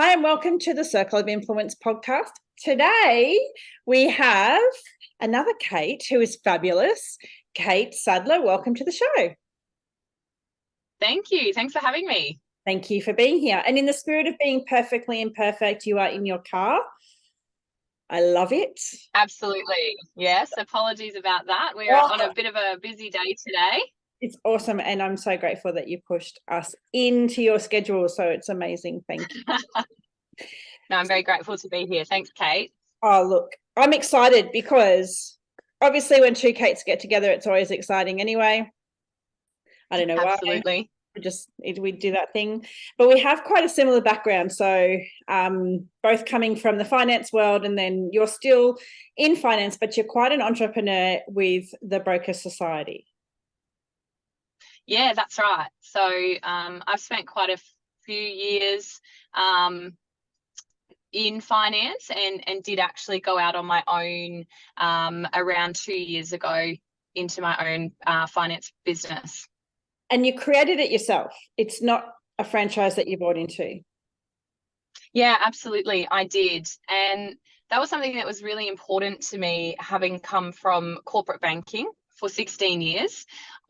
Hi, and welcome to the Circle of Influence podcast. Today, we have another Kate who is fabulous. Kate SADLER, welcome to the show. Thank you. Thanks for having me. Thank you for being here. And in the spirit of being perfectly imperfect, you are in your car. I love it. Absolutely. Yes. Apologies about that. We're on a bit of a busy day today. It's awesome. And I'm so grateful that you pushed us into your schedule. So it's amazing. Thank you. No, I'm very grateful to be here. Thanks, Kate. Oh, look, I'm excited because obviously when two Kates get together, it's always exciting anyway. I don't know why. Absolutely. We do that thing. But we have quite a similar background. So both coming from the finance world, and then you're still in finance, but you're quite an entrepreneur with the Broker Society. Yeah, that's right. So I've spent quite a few years in finance and did actually go out on my own around 2 years ago into my own finance business. And you created it yourself. It's not a franchise that you bought into. Yeah, absolutely. I did. And that was something that was really important to me, having come from corporate banking for 16 years.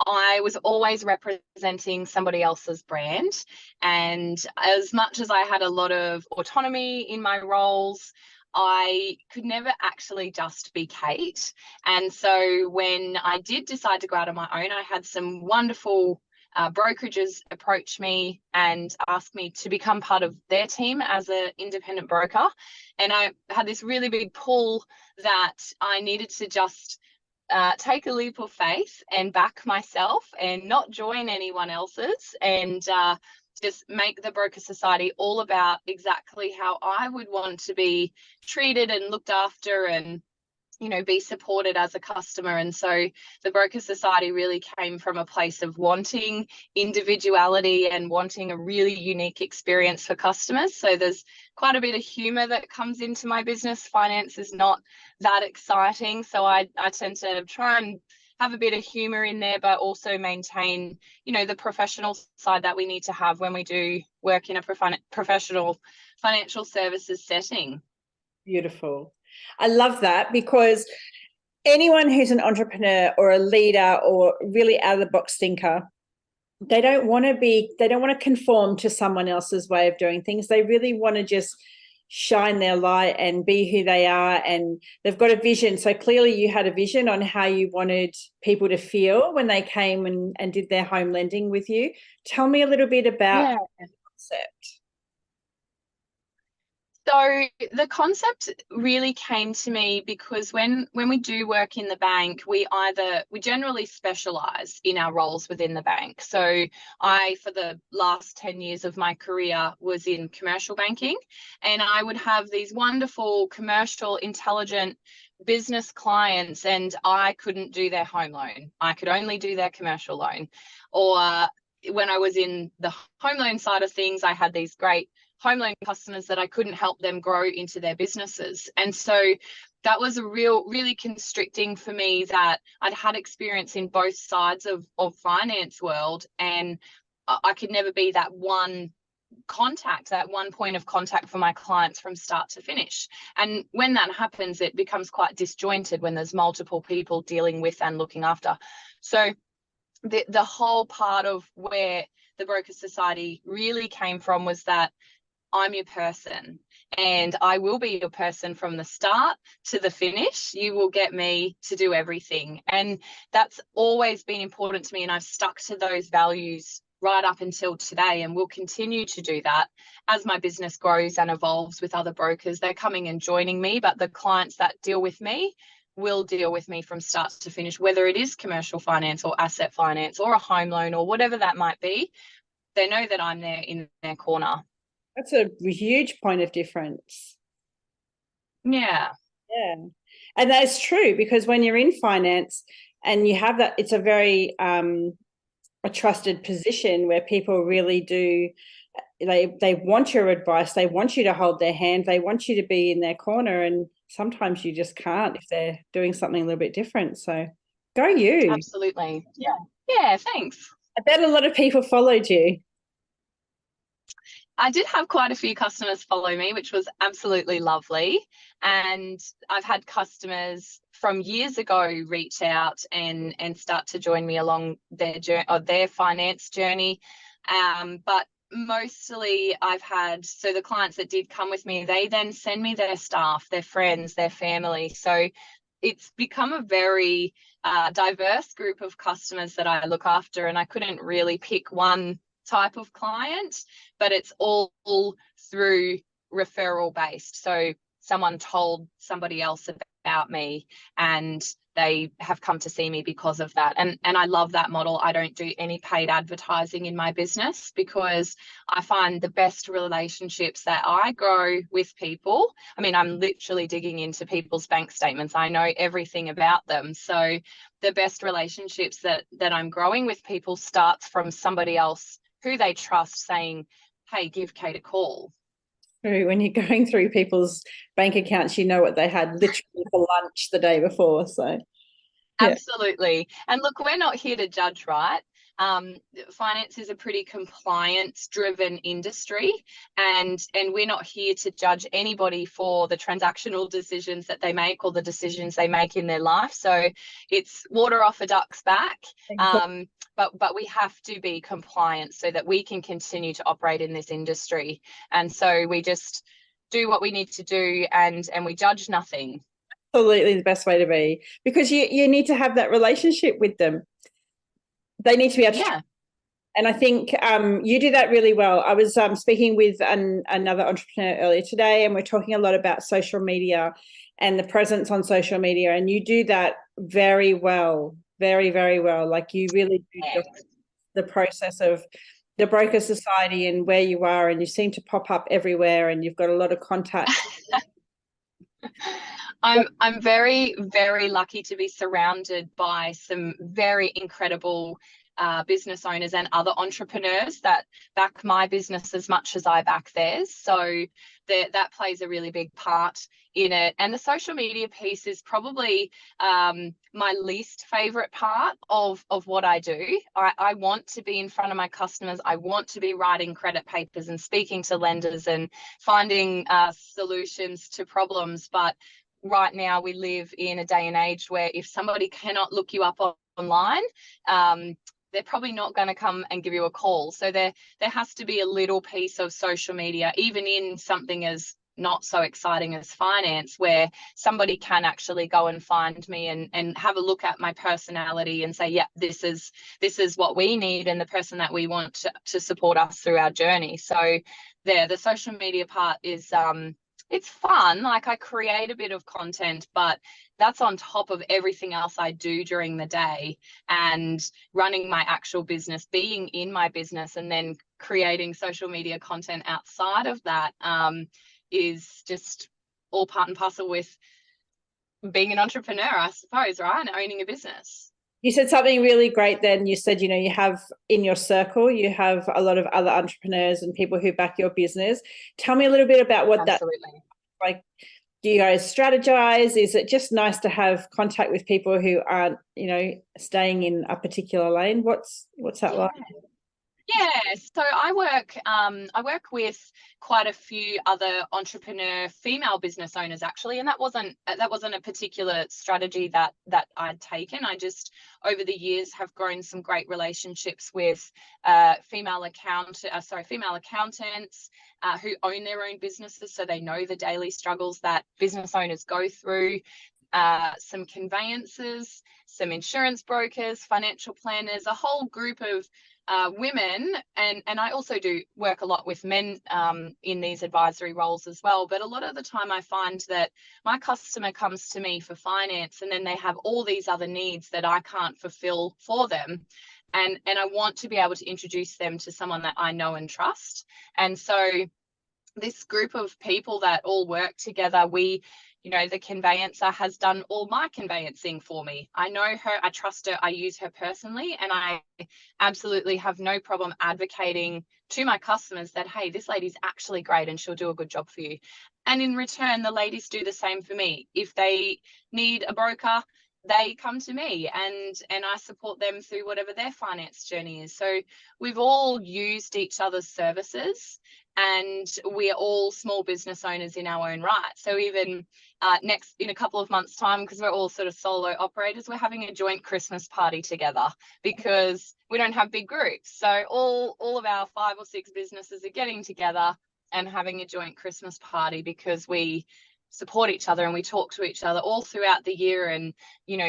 I was always representing somebody else's brand. And as much as I had a lot of autonomy in my roles, I could never actually just be Kate. And so when I did decide to go out on my own, I had some wonderful brokerages approach me and ask me to become part of their team as an independent broker. And I had this really big pull that I needed to just take a leap of faith and back myself and not join anyone else's, and just make the Broker Society all about exactly how I would want to be treated and looked after and be supported as a customer. And so the Broker Society really came from a place of wanting individuality and wanting a really unique experience for customers. So there's quite a bit of humor that comes into my business. Finance is not that exciting. So I tend to try and have a bit of humor in there, but also maintain, the professional side that we need to have when we do work in a professional financial services setting. Beautiful. I love that, because anyone who's an entrepreneur or a leader or really out of the box thinker, they don't want to conform to someone else's way of doing things. They really want to just shine their light and be who they are, and they've got a vision. So clearly you had a vision on how you wanted people to feel when they came and did their home lending with you. Tell me a little bit about the concept. So the concept really came to me because when we do work in the bank, we generally specialize in our roles within the bank. So I, for the last 10 years of my career, was in commercial banking, and I would have these wonderful commercial, intelligent business clients, and I couldn't do their home loan. I could only do their commercial loan. Or when I was in the home loan side of things, I had these great home loan customers that I couldn't help them grow into their businesses. And so that was really constricting for me, that I'd had experience in both sides of finance world, and I could never be that one point of contact for my clients from start to finish. And when that happens, it becomes quite disjointed when there's multiple people dealing with and looking after. So the whole part of where the Broker Society really came from was that I'm your person, and I will be your person from the start to the finish. You will get me to do everything. And that's always been important to me, and I've stuck to those values right up until today, and will continue to do that as my business grows and evolves with other brokers. They're coming and joining me, but the clients that deal with me will deal with me from start to finish, whether it is commercial finance or asset finance or a home loan or whatever that might be. They know that I'm there in their corner. That's a huge point of difference. Yeah. And that's true, because when you're in finance and you have that, it's a very a trusted position where people really do, they want your advice, they want you to hold their hand, they want you to be in their corner, and sometimes you just can't if they're doing something a little bit different. So go you. Absolutely. Yeah, thanks. I bet a lot of people followed you. I did have quite a few customers follow me, which was absolutely lovely. And I've had customers from years ago reach out and start to join me along their journey or their finance journey. But mostly I've had, so the clients that did come with me, they then send me their staff, their friends, their family. So it's become a very diverse group of customers that I look after, and I couldn't really pick one type of client, but it's all through referral based. So someone told somebody else about me and they have come to see me because of that. And I love that model. I don't do any paid advertising in my business because I find the best relationships that I grow with people. I mean, I'm literally digging into people's bank statements. I know everything about them. So the best relationships that I'm growing with people starts from somebody else who they trust saying, hey, give Kate a call. When you're going through people's bank accounts, you know what they had literally for lunch the day before. So, yeah. Absolutely. And look, we're not here to judge, right? Finance is a pretty compliance-driven industry, and we're not here to judge anybody for the transactional decisions that they make or the decisions they make in their life. So it's water off a duck's back. But we have to be compliant so that we can continue to operate in this industry. And so we just do what we need to do, and we judge nothing. Absolutely the best way to be, because you need to have that relationship with them. They need to be able to, and I think you do that really well. I was speaking with another entrepreneur earlier today, and we're talking a lot about social media and the presence on social media, and you do that very well, very, very well. Like you really do the process of the broker society and where you are, and you seem to pop up everywhere, and you've got a lot of contacts. I'm very, very lucky to be surrounded by some very incredible business owners and other entrepreneurs that back my business as much as I back theirs. So that plays a really big part in it. And the social media piece is probably my least favorite part of what I do. I want to be in front of my customers. I want to be writing credit papers and speaking to lenders and finding solutions to problems. But right now we live in a day and age where if somebody cannot look you up online, they're probably not going to come and give you a call. So there has to be a little piece of social media, even in something as not so exciting as finance, where somebody can actually go and find me and have a look at my personality and say, yeah, this is what we need and the person that we want to support us through our journey. So the social media part is it's fun. Like I create a bit of content, but that's on top of everything else I do during the day, and running my actual business, being in my business, and then creating social media content outside of that is just all part and parcel with being an entrepreneur, I suppose, right? And owning a business. You said something really great then. You said, you have in your circle, you have a lot of other entrepreneurs and people who back your business. Tell me a little bit about what that, like, do you guys strategize? Is it just nice to have contact with people who aren't, staying in a particular lane? What's that like? Yeah, so I work with quite a few other entrepreneur female business owners actually, and that wasn't a particular strategy that I'd taken. I just over the years have grown some great relationships with female accountants who own their own businesses, so they know the daily struggles that business owners go through. Some conveyancers, some insurance brokers, financial planners, a whole group of women, and I also do work a lot with men in these advisory roles as well. But a lot of the time I find that my customer comes to me for finance, and then they have all these other needs that I can't fulfill for them. And I want to be able to introduce them to someone that I know and trust. And so this group of people that all work together, the conveyancer has done all my conveyancing for me. I know her, I trust her, I use her personally, and I absolutely have no problem advocating to my customers that, hey, this lady's actually great and she'll do a good job for you. And in return, the ladies do the same for me. If they need a broker, they come to me, and I support them through whatever their finance journey is. So we've all used each other's services, and we're all small business owners in our own right. So even next, in a couple of months' time, because we're all sort of solo operators, we're having a joint Christmas party together because we don't have big groups. So all of our 5 or 6 businesses are getting together and having a joint Christmas party because we support each other and we talk to each other all throughout the year, and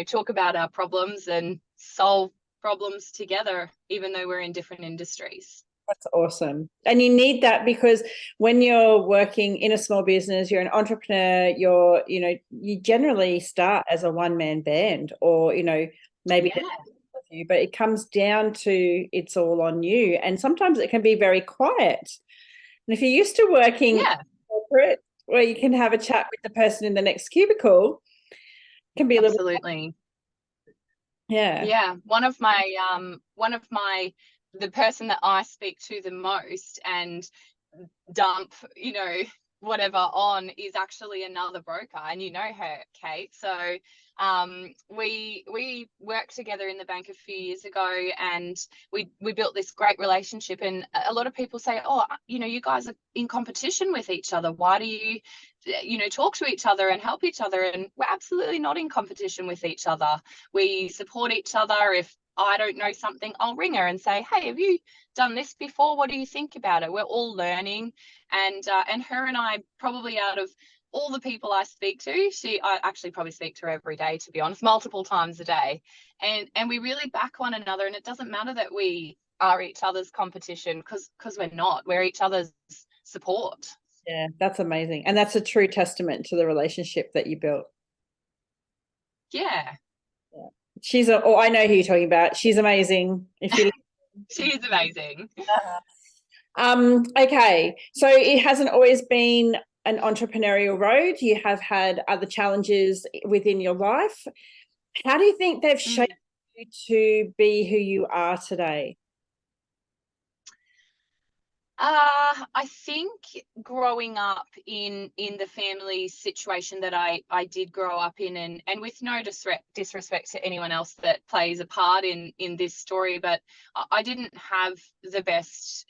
talk about our problems and solve problems together, even though we're in different industries. That's awesome. And you need that, because when you're working in a small business, you're an entrepreneur, you generally start as a one-man band, or maybe you, but it comes down to it's all on you, and sometimes it can be very quiet. And if you're used to working corporate, where you can have a chat with the person in the next cubicle, it can be a little absolutely. Yeah. One of my the person that I speak to the most and dump whatever on is actually another broker, and you know her, Kate. So we worked together in the bank a few years ago, and we built this great relationship. And a lot of people say, oh, you guys are in competition with each other, why do you talk to each other and help each other? And we're absolutely not in competition with each other. We support each other. If I don't know something, I'll ring her and say, hey, have you done this before? What do you think about it? We're all learning. And her and I, probably out of all the people I speak to, I actually probably speak to her every day, to be honest, multiple times a day. And we really back one another. And it doesn't matter that we are each other's competition, because we're not. We're each other's support. Yeah, that's amazing. And that's a true testament to the relationship that you built. Yeah. I know who you're talking about. She's amazing. If you She is amazing. Okay. So it hasn't always been an entrepreneurial road. You have had other challenges within your life. How do you think they've shaped you to be who you are today? I think growing up in the family situation that I did grow up in, and with no disrespect to anyone else that plays a part in this story, but I didn't have the best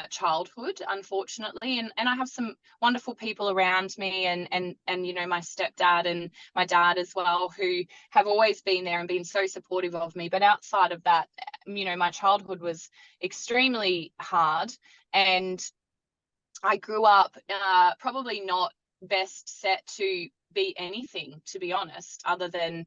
childhood, unfortunately, and I have some wonderful people around me, and my stepdad and my dad as well, who have always been there and been so supportive of me. But outside of that, my childhood was extremely hard. And I grew up probably not best set to be anything, to be honest, other than,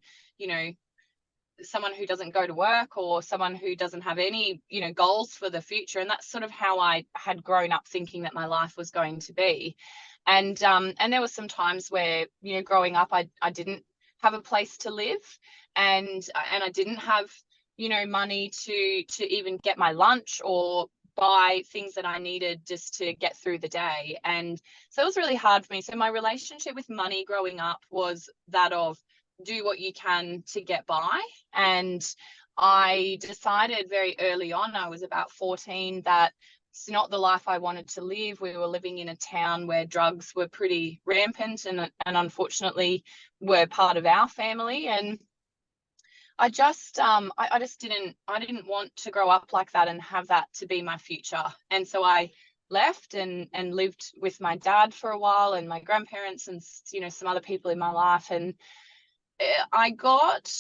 someone who doesn't go to work, or someone who doesn't have any, goals for the future. And that's sort of how I had grown up thinking that my life was going to be. And there were some times where, growing up, I didn't have a place to live, and I didn't have, money to even get my lunch or buy things that I needed just to get through the day. And so it was really hard for me. So my relationship with money growing up was that of do what you can to get by. And I decided very early on, I was about 14, that it's not the life I wanted to live. We were living in a town where drugs were pretty rampant, and unfortunately were part of our family. And I just didn't want to grow up like that and have that to be my future. And so I left and lived with my dad for a while, and my grandparents, and some other people in my life. And I got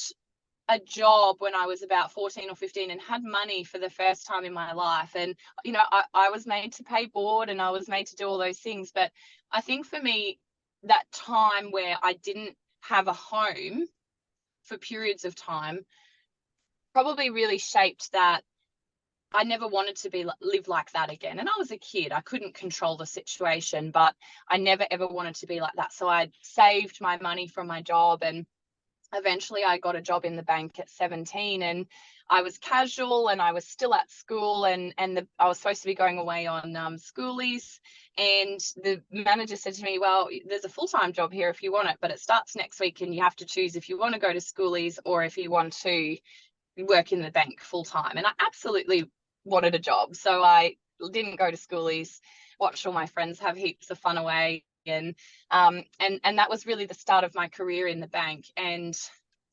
a job when I was about 14 or 15 and had money for the first time in my life. And I was made to pay board, and I was made to do all those things. But I think for me, that time where I didn't have a home for periods of time probably really shaped that I never wanted to live like that again. And I was a kid, I couldn't control the situation, but I never ever wanted to be like that. So I saved my money from my job, and eventually I got a job in the bank at 17, and I was casual, and I was still at school, and I was supposed to be going away on schoolies. And the manager said to me, well, there's a full-time job here if you want it, but it starts next week, and you have to choose if you want to go to schoolies or if you want to work in the bank full-time. And I absolutely wanted a job, so I didn't go to schoolies, watched all my friends have heaps of fun away. And that was really the start of my career in the bank. And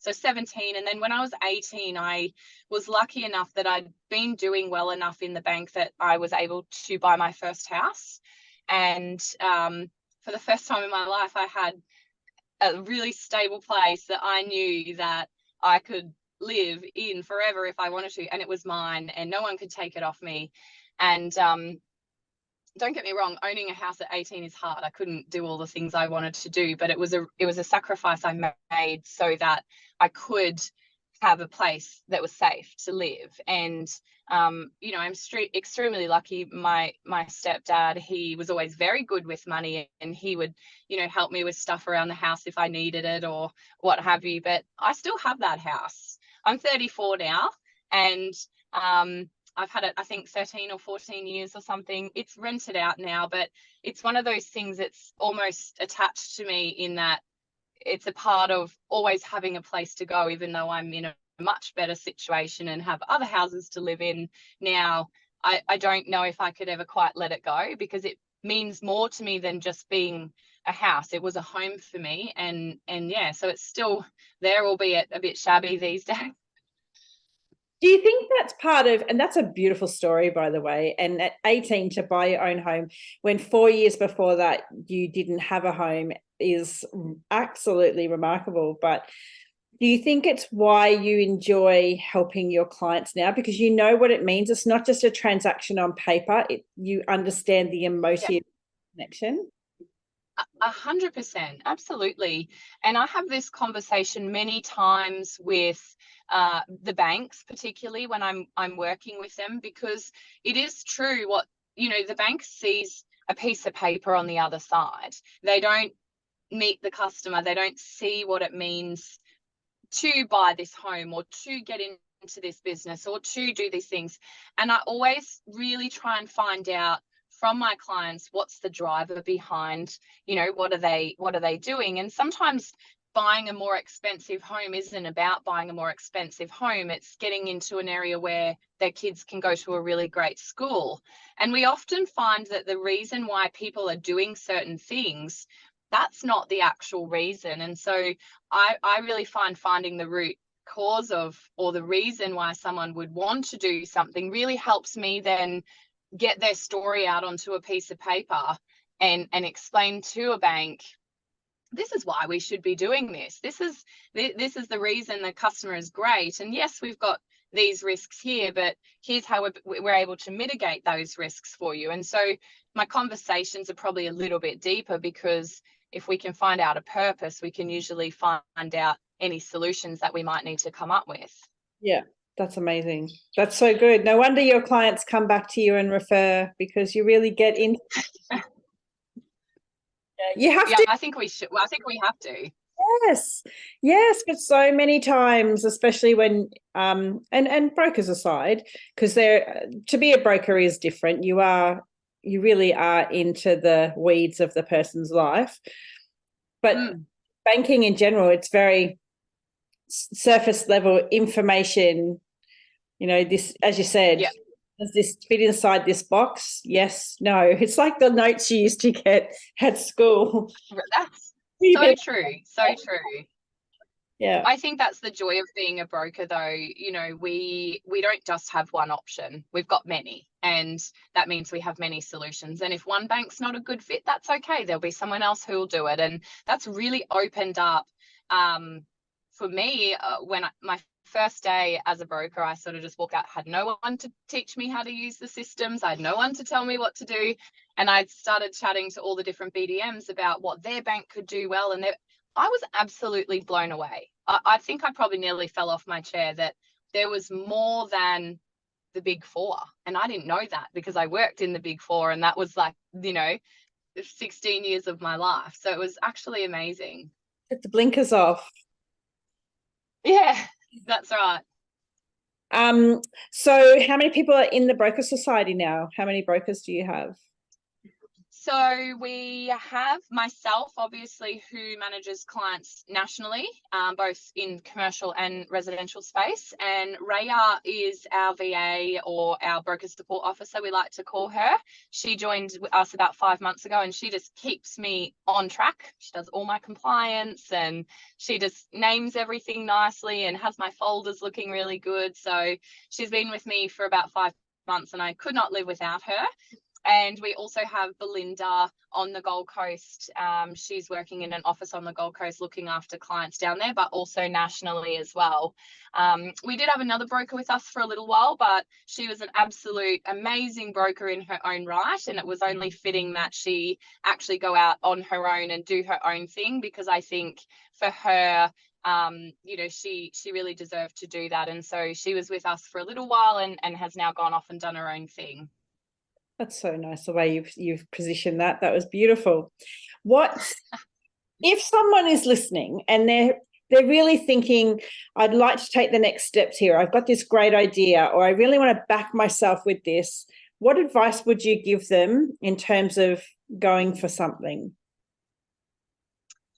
So 17. And then when I was 18, I was lucky enough that I'd been doing well enough in the bank that I was able to buy my first house. And for the first time in my life, I had a really stable place that I knew that I could live in forever if I wanted to, and it was mine and no one could take it off me. And don't get me wrong, owning a house at 18 is hard. I couldn't do all the things I wanted to do, but it was a sacrifice I made so that I could have a place that was safe to live. And you know, I'm extremely lucky. My stepdad, he was always very good with money, and he would, you know, help me with stuff around the house if I needed it or what have you. But I still have that house. I'm 34 now, and I've had it, I think, 13 or 14 years or something. It's rented out now, but it's one of those things that's almost attached to me in that it's a part of always having a place to go, even though I'm in a much better situation and have other houses to live in now. I don't know if I could ever quite let it go, because it means more to me than just being a house. It was a home for me, and yeah, so it's still there, albeit a bit shabby these days. Do you think that's part of, and that's a beautiful story, by the way, and at 18 to buy your own home when 4 years before that you didn't have a home is absolutely remarkable. But do you think it's why you enjoy helping your clients now? Because you know what it means. It's not just a transaction on paper. You understand the emotive connection. 100%, absolutely. And I have this conversation many times with the banks, particularly when I'm working with them, because it is true what, you know, the bank sees a piece of paper on the other side. They don't meet the customer. They don't see what it means to buy this home or to get into this business or to do these things. And I always really try and find out from my clients, what's the driver behind, you know, what are they doing? And sometimes buying a more expensive home isn't about buying a more expensive home. It's getting into an area where their kids can go to a really great school. And we often find that the reason why people are doing certain things, that's not the actual reason. And so I really find finding the root cause of, or the reason why someone would want to do something, really helps me then get their story out onto a piece of paper and explain to a bank, this is why we should be doing this. This is the reason the customer is great. And yes, we've got these risks here, but here's how we're able to mitigate those risks for you. And so my conversations are probably a little bit deeper, because if we can find out a purpose, we can usually find out any solutions that we might need to come up with. Yeah, that's amazing. That's so good. No wonder your clients come back to you and refer, because you really get into you have to. I think we should. Well, I think we have to. Yes, but so many times, especially when and brokers aside, because they're, to be a broker is different. You really are into the weeds of the person's life. But banking in general, it's very surface level information. You know, this, as you said, does this fit inside this box? Yes, no. It's like the notes you used to get at school. That's so true. So true. Yeah. I think that's the joy of being a broker, though. You know, we don't just have one option. We've got many, and that means we have many solutions. And if one bank's not a good fit, that's okay. There'll be someone else who will do it. And that's really opened up for me when my first day as a broker, I sort of just walked out, had no one to teach me how to use the systems. I had no one to tell me what to do. And I started chatting to all the different BDMs about what their bank could do well. And I was absolutely blown away. I think I probably nearly fell off my chair that there was more than the Big Four. And I didn't know that, because I worked in the Big Four, and that was like, you know, 16 years of my life. So it was actually amazing. Get the blinkers off. Yeah, that's right. So how many people are in the broker society now? How many brokers do you have? So we have myself, obviously, who manages clients nationally, both in commercial and residential space. And Raya is our VA, or our broker support officer, we like to call her. She joined us about 5 months ago, and she just keeps me on track. She does all my compliance, and she just names everything nicely and has my folders looking really good. So she's been with me for about 5 months, and I could not live without her. And we also have Belinda on the Gold Coast. She's working in an office on the Gold Coast looking after clients down there, but also nationally as well. We did have another broker with us for a little while, but she was an absolute amazing broker in her own right. And it was only fitting that she actually go out on her own and do her own thing, because I think for her, she really deserved to do that. And so she was with us for a little while and has now gone off and done her own thing. That's so nice the way you've positioned that. That was beautiful. What if someone is listening and they're really thinking, I'd like to take the next steps here. I've got this great idea, or I really want to back myself with this. What advice would you give them in terms of going for something?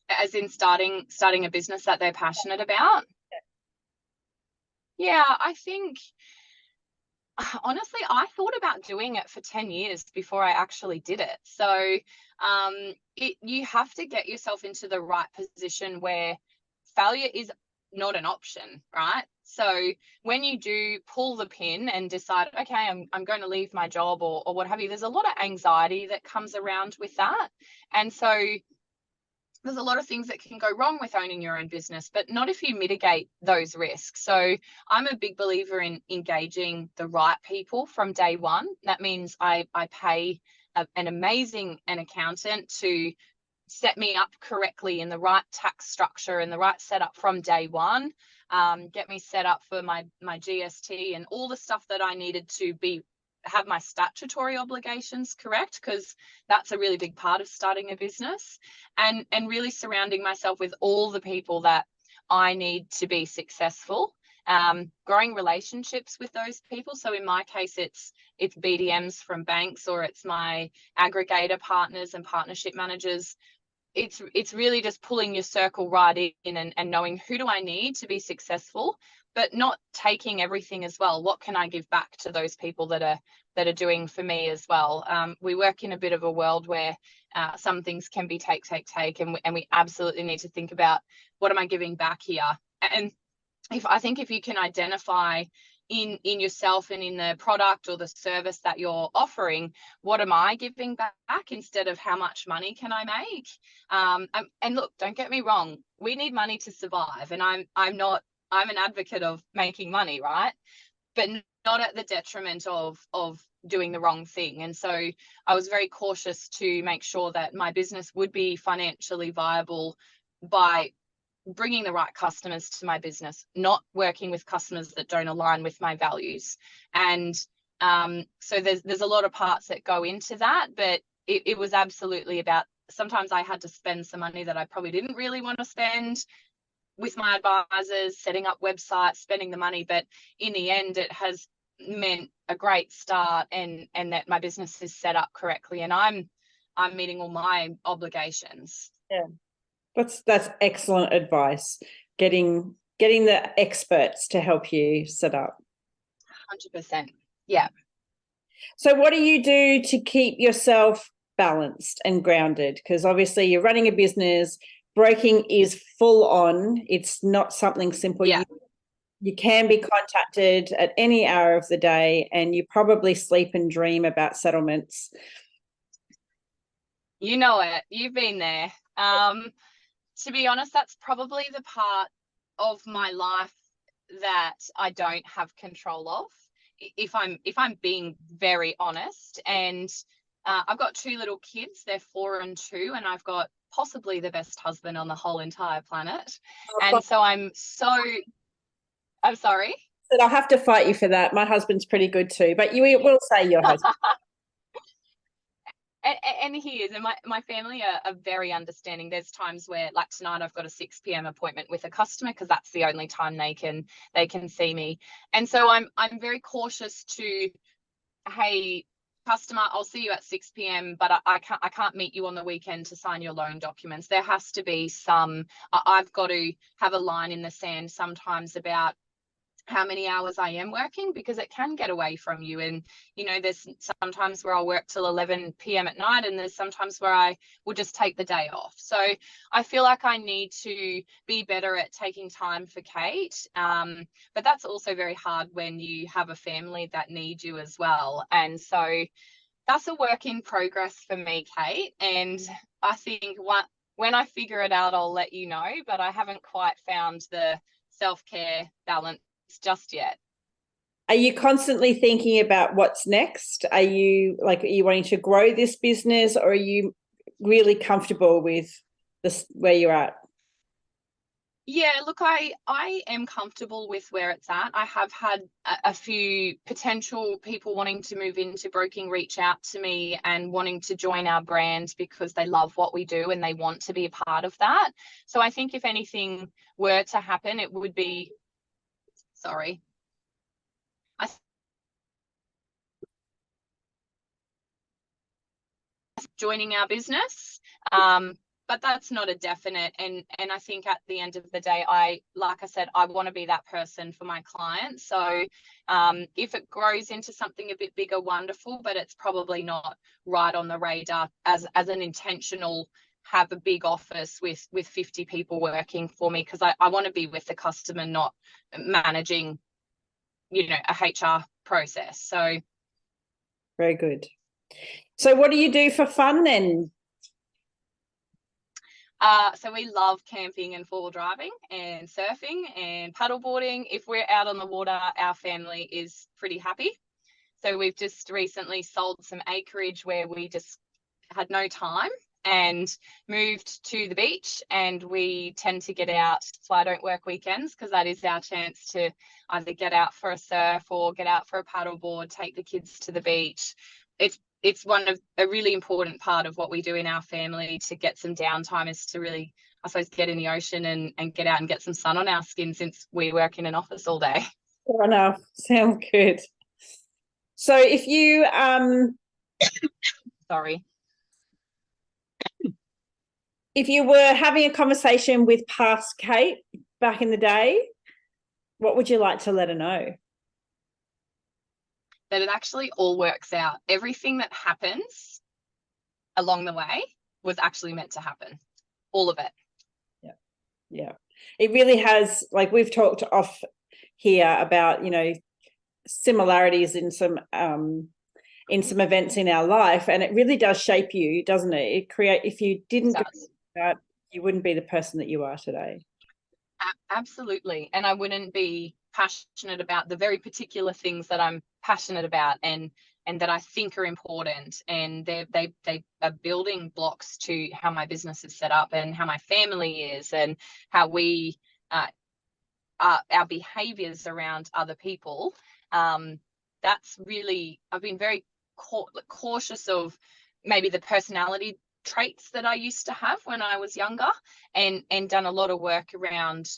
As in starting a business that they're passionate about? Yeah, I think, honestly, I thought about doing it for 10 years before I actually did it. So you have to get yourself into the right position where failure is not an option, right? So when you do pull the pin and decide, okay, I'm going to leave my job or what have you, there's a lot of anxiety that comes around with that. And so there's a lot of things that can go wrong with owning your own business, but not if you mitigate those risks. So I'm a big believer in engaging the right people from day one. That means I pay an amazing accountant to set me up correctly in the right tax structure and the right setup from day one, get me set up for my GST and all the stuff that I needed to have my statutory obligations correct, because that's a really big part of starting a business, and really surrounding myself with all the people that I need to be successful, growing relationships with those people. So in my case, it's BDMs from banks, or it's my aggregator partners and partnership managers. It's really just pulling your circle right in and knowing, who do I need to be successful, but not taking everything as well. What can I give back to those people that are doing for me as well? We work in a bit of a world where some things can be take, and we absolutely need to think about, what am I giving back here? And if you can identify in yourself and in the product or the service that you're offering, what am I giving back instead of how much money can I make? And look, don't get me wrong, we need money to survive, and I'm an advocate of making money, right? But not at the detriment of doing the wrong thing. And so I was very cautious to make sure that my business would be financially viable by bringing the right customers to my business, not working with customers that don't align with my values. And so there's a lot of parts that go into that, but it was absolutely about, sometimes I had to spend some money that I probably didn't really want to spend with my advisors, setting up websites, spending the money, but in the end it has meant a great start, and that my business is set up correctly, and I'm meeting all my obligations. Yeah. That's excellent advice. Getting the experts to help you set up. 100%. Yeah. So what do you do to keep yourself balanced and grounded? Because obviously you're running a business, broking is full on. It's not something simple. Yeah. You can be contacted at any hour of the day, and you probably sleep and dream about settlements. You know it. You've been there. To be honest, that's probably the part of my life that I don't have control of, if I'm being very honest. And I've got 2 little kids, they're 4 and 2, and I've got possibly the best husband on the whole entire planet. And so I'm sorry. I'll have to fight you for that. My husband's pretty good too, but you will say your husband. And he is, and my family are very understanding. There's times where, like tonight, I've got a 6 p.m. appointment with a customer, because that's the only time they can see me. And so I'm very cautious to, hey, customer, I'll see you at 6 p.m, but I can't meet you on the weekend to sign your loan documents. There has to be some, I've got to have a line in the sand sometimes about how many hours I am working, because it can get away from you. And, there's sometimes where I'll work till 11 p.m. at night, and there's sometimes where I will just take the day off. So I feel like I need to be better at taking time for Kate. But that's also very hard when you have a family that need you as well. And so that's a work in progress for me, Kate. And I think when I figure it out, I'll let you know, but I haven't quite found the self-care balance just yet. Are you constantly thinking about what's next? Are you wanting to grow this business, or are you really comfortable with this where you're at? Yeah, look, I am comfortable with where it's at. I have had a few potential people wanting to move into broking reach out to me and wanting to join our brand because they love what we do and they want to be a part of that. So I think if anything were to happen, it would be, sorry, joining our business. But that's not a definite. And I think at the end of the day, like I said, I want to be that person for my clients. So if it grows into something a bit bigger, wonderful, but it's probably not right on the radar as an intentional have a big office with 50 people working for me, because I want to be with the customer, not managing, a HR process. So very good. So what do you do for fun then? So we love camping and four-wheel driving and surfing and paddleboarding. If we're out on the water, our family is pretty happy. So we've just recently sold some acreage where we just had no time and moved to the beach, and we tend to get out. So I don't work weekends, because that is our chance to either get out for a surf or get out for a paddleboard, take the kids to the beach. It's one of a really important part of what we do in our family to get some downtime, is to really, I suppose, get in the ocean and get out and get some sun on our skin, since we work in an office all day. Fair enough. Sounds good. So if you Sorry. If you were having a conversation with past Kate back in the day, what would you like to let her know? That it actually all works out. Everything that happens along the way was actually meant to happen. All of it. Yeah. It really has, like we've talked off here about, similarities in some events in our life, and it really does shape you, doesn't it? If you didn't go through that, you wouldn't be the person that you are today. Absolutely. And I wouldn't be passionate about the very particular things that I'm passionate about and that I think are important. And they are building blocks to how my business is set up and how my family is and how we our behaviors around other people. That's really, I've been very cautious of maybe the personality traits that I used to have when I was younger, and done a lot of work around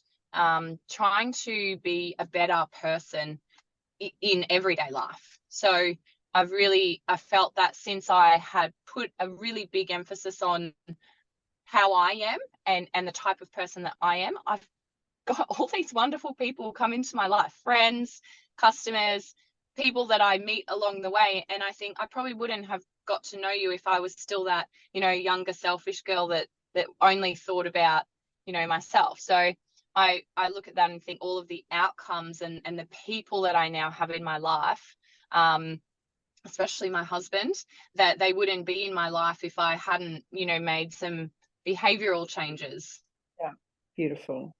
trying to be a better person in everyday life. So I felt that since I had put a really big emphasis on how I am and the type of person that I am, I've got all these wonderful people come into my life, friends, customers, people that I meet along the way. And I think I probably wouldn't have got to know you if I was still that, younger, selfish girl that only thought about, myself. So I look at that and think all of the outcomes and the people that I now have in my life, especially my husband, that they wouldn't be in my life if I hadn't, made some behavioral changes. Yeah, beautiful.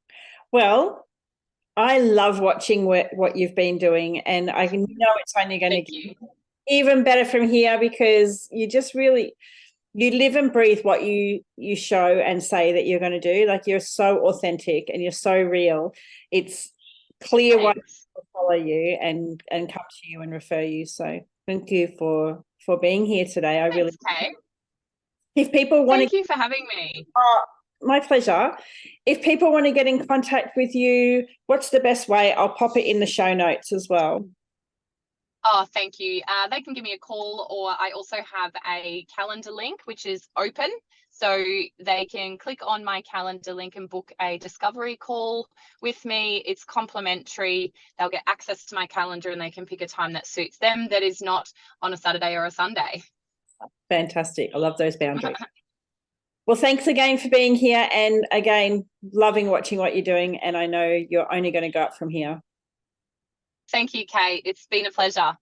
Well, I love watching what you've been doing, and I know it's only going to get even better from here, because you just really, you live and breathe what you show and say that you're going to do. Like, you're so authentic and you're so real. It's clear why people follow you and come to you and refer you. So thank you for being here today. I really. Kate. If people want Thank you for having me. My pleasure. If people want to get in contact with you, what's the best way? I'll pop it in the show notes as well. Oh, thank you. They can give me a call, or I also have a calendar link, which is open. So they can click on my calendar link and book a discovery call with me. It's complimentary. They'll get access to my calendar and they can pick a time that suits them that is not on a Saturday or a Sunday. Fantastic. I love those boundaries. Well, thanks again for being here. And again, loving watching what you're doing. And I know you're only going to go up from here. Thank you, Kate. It's been a pleasure.